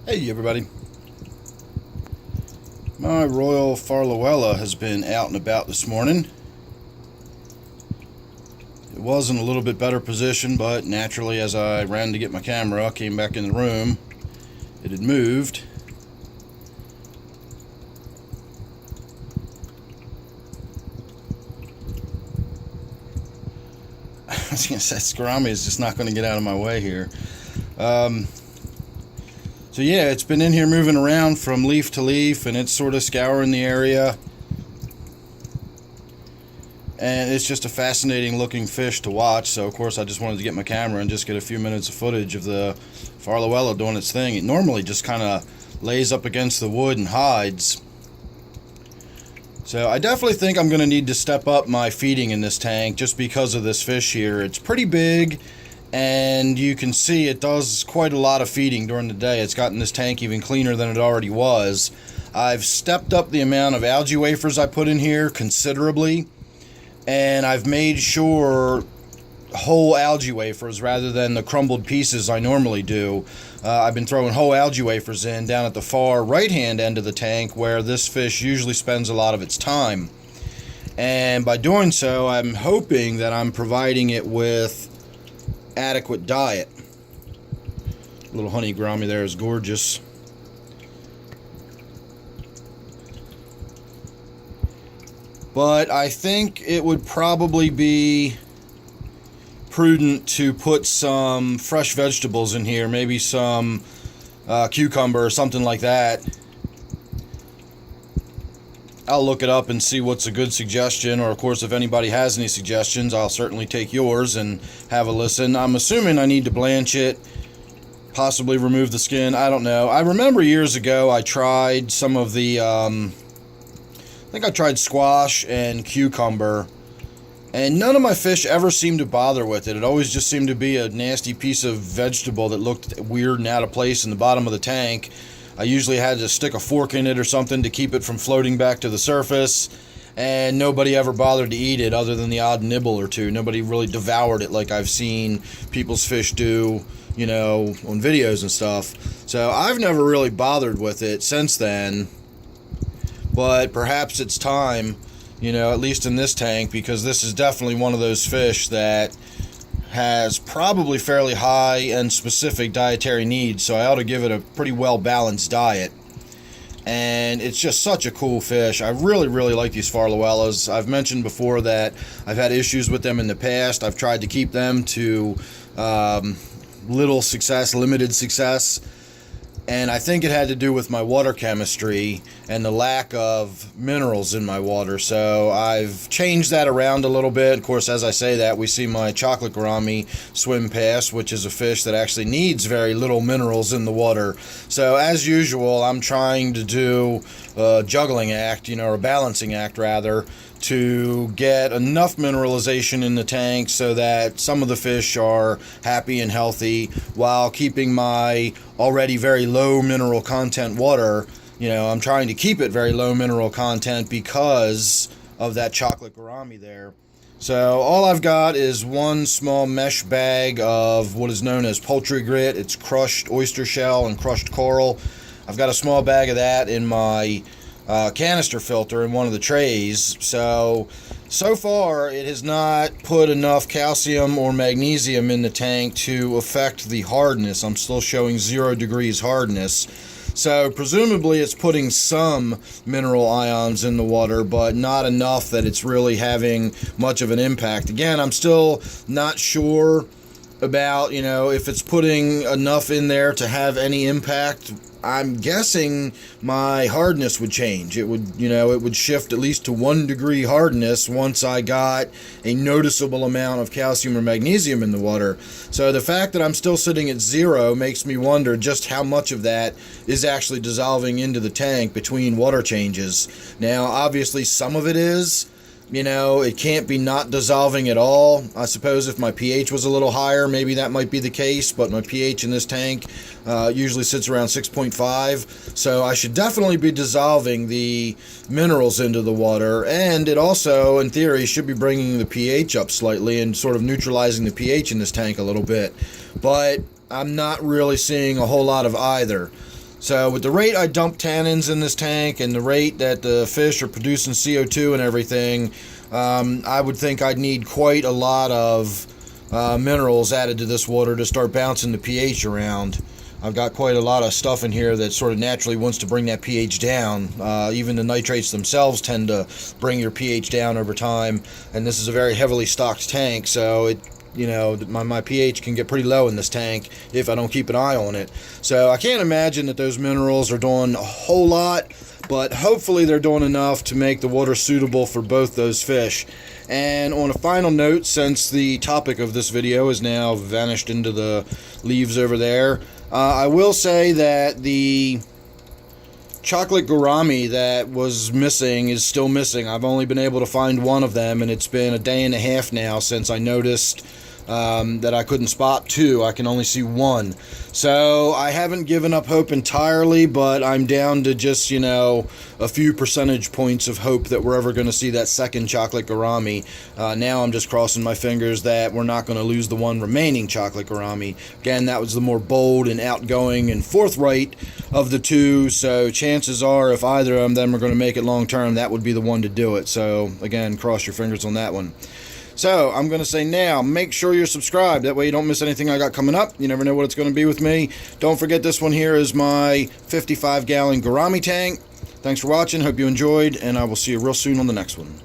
Hey everybody. My Royal Farlowella has been out and about this morning. It was in a little bit better position, but naturally as I ran to get my camera, came back in the room, it had moved. I was going to say, gourami is just not going to get out of my way here. So yeah, it's been in here moving around from leaf to leaf, and it's sort of scouring the area. And it's just a fascinating looking fish to watch, so of course I just wanted to get my camera and just get a few minutes of footage of the Farlowella doing its thing. It normally just kind of lays up against the wood and hides. So I definitely think I'm going to need to step up my feeding in this tank just because of this fish here. It's pretty big, and you can see it does quite a lot of feeding during the day. It's gotten this tank even cleaner than it already was. I've stepped up the amount of algae wafers I put in here considerably, and I've made sure whole algae wafers rather than the crumbled pieces I normally do. I've been throwing whole algae wafers in down at the far right hand end of the tank where this fish usually spends a lot of its time. And by doing so, I'm hoping that I'm providing it with adequate diet. Little honey gourami there is gorgeous. But I think it would probably be prudent to put some fresh vegetables in here, maybe some cucumber or something like that. I'll look it up and see what's a good suggestion, or of course if anybody has any suggestions, I'll certainly take yours and have a listen. I'm assuming I need to blanch it, possibly remove the skin, I don't know. I remember years ago I tried some of the, I think I tried squash and cucumber, and none of my fish ever seemed to bother with it. It always just seemed to be a nasty piece of vegetable that looked weird and out of place in the bottom of the tank. I usually had to stick a fork in it or something to keep it from floating back to the surface, and nobody ever bothered to eat it other than the odd nibble or two. Nobody really devoured it like I've seen people's fish do, you know, on videos and stuff. So I've never really bothered with it since then, but perhaps it's time, you know, at least in this tank, because this is definitely one of those fish that has probably fairly high and specific dietary needs, so I ought to give it a pretty well balanced diet. And it's just such a cool fish. I really like these Farlowellas. I've mentioned before that I've had issues with them in the past. I've tried to keep them to little success, limited success. And I think it had to do with my water chemistry and the lack of minerals in my water. So I've changed that around a little bit. Of course, as I say that, we see my chocolate gourami swim past, which is a fish that actually needs very little minerals in the water. So as usual, I'm trying to do a juggling act, you know, or a balancing act rather, to get enough mineralization in the tank so that some of the fish are happy and healthy while keeping my already very low mineral content water, you know, I'm trying to keep it very low mineral content because of that chocolate gourami there. So all I've got is one small mesh bag of what is known as poultry grit. It's crushed oyster shell and crushed coral. I've got a small bag of that in my canister filter in one of the trays. So far it has not put enough calcium or magnesium in the tank to affect the hardness. I'm still showing 0 degrees hardness. So presumably it's putting some mineral ions in the water, but not enough that it's really having much of an impact. Again, I'm still not sure about, you know, if it's putting enough in there to have any impact. I'm guessing my hardness would change. It would, you know, it would shift at least to 1 degree hardness once I got a noticeable amount of calcium or magnesium in the water. So the fact that I'm still sitting at 0 makes me wonder just how much of that is actually dissolving into the tank between water changes. Now, obviously some of it is. You know, it can't be not dissolving at all. I suppose if my pH was a little higher, maybe that might be the case, but my pH in this tank usually sits around 6.5, so I should definitely be dissolving the minerals into the water, and it also, in theory, should be bringing the pH up slightly and sort of neutralizing the pH in this tank a little bit, but I'm not really seeing a whole lot of either. So with the rate I dump tannins in this tank and the rate that the fish are producing CO2 and everything, I would think I'd need quite a lot of minerals added to this water to start bouncing the pH around. I've got quite a lot of stuff in here that sort of naturally wants to bring that pH down. Even the nitrates themselves tend to bring your pH down over time, and this is a very heavily stocked tank, so my pH can get pretty low in this tank if I don't keep an eye on it. So I can't imagine that those minerals are doing a whole lot, but hopefully they're doing enough to make the water suitable for both those fish. And on a final note, since the topic of this video is now vanished into the leaves over there, I will say that the chocolate gourami that was missing is still missing. I've only been able to find one of them, and it's been a day and a half now since I noticed that I couldn't spot two. I can only see one. So I haven't given up hope entirely, but I'm down to just, a few percentage points of hope that we're ever going to see that second chocolate gourami. Now I'm just crossing my fingers that we're not going to lose the one remaining chocolate gourami. Again, that was the more bold and outgoing and forthright of the two, so chances are if either of them are going to make it long term, that would be the one to do it. So again, cross your fingers on that one. So I'm going to say now, make sure you're subscribed. That way you don't miss anything I got coming up. You never know what it's going to be with me. Don't forget, this one here is my 55-gallon gourami tank. Thanks for watching. Hope you enjoyed, and I will see you real soon on the next one.